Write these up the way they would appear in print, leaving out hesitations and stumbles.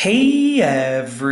Hey everybody,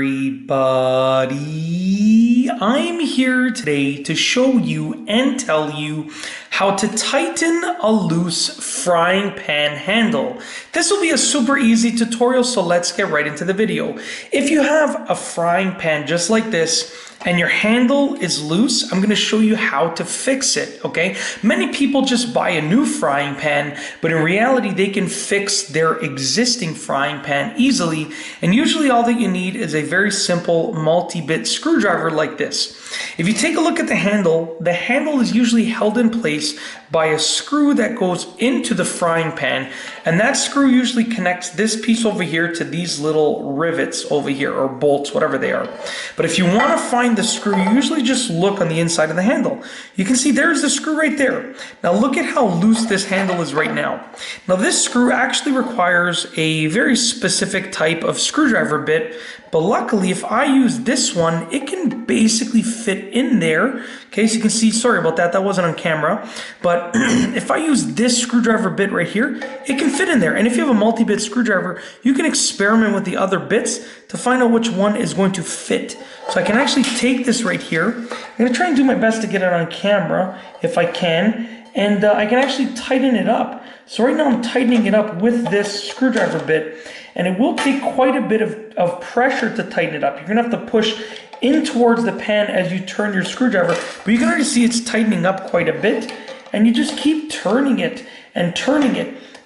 I'm here today to show you and tell you how to tighten a loose frying pan handle. This will be a super easy tutorial, so let's get right into the video. If you have a frying pan just like this and your handle is loose, I'm going to show you how to fix it, okay? Many people just buy a new frying pan, but in reality they can fix their existing frying pan easily, and usually all that you need is a very simple multi-bit screwdriver like this. If you take a look at the handle is usually held in place by a screw that goes into the frying pan, and that screw usually connects this piece over here to these little rivets over here, or bolts, whatever they are. But if you want to find the screw, you usually just look on the inside of the handle. You can see there's the screw right there. Now look at how loose this handle is right now. Now this screw actually requires a very specific type of screwdriver bit, but luckily if I use this one, it can basically fit in there. Okay, so you can see, sorry about that, that wasn't on camera, but if I use this screwdriver bit right here, it can fit in there. And if you have a multi-bit screwdriver, you can experiment with the other bits to find out which one is going to fit. So I can actually take this right here. I'm gonna try and do my best to get it on camera if I can, and I can actually tighten it up. So right now I'm tightening it up with this screwdriver bit, and it will take quite a bit of pressure to tighten it up. You're gonna have to push in towards the pan as you turn your screwdriver, but you can already see it's tightening up quite a bit, and you just keep turning it, and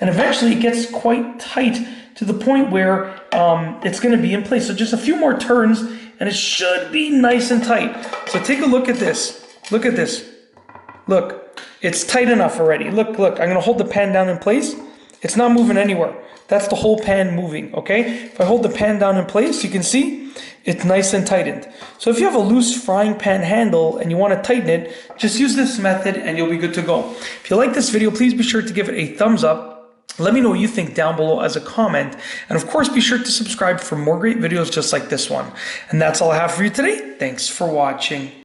eventually it gets quite tight to the point where it's gonna be in place. So just a few more turns, and it should be nice and tight. So take a look at this. Look at this. Look, it's tight enough already. Look, I'm gonna hold the pan down in place. It's not moving anywhere. That's the whole pan moving, okay? If I hold the pan down in place, you can see it's nice and tightened. So if you have a loose frying pan handle and you want to tighten it, just use this method and you'll be good to go. If you like this video, please be sure to give it a thumbs up. Let me know what you think down below as a comment. And of course, be sure to subscribe for more great videos just like this one. And that's all I have for you today. Thanks for watching.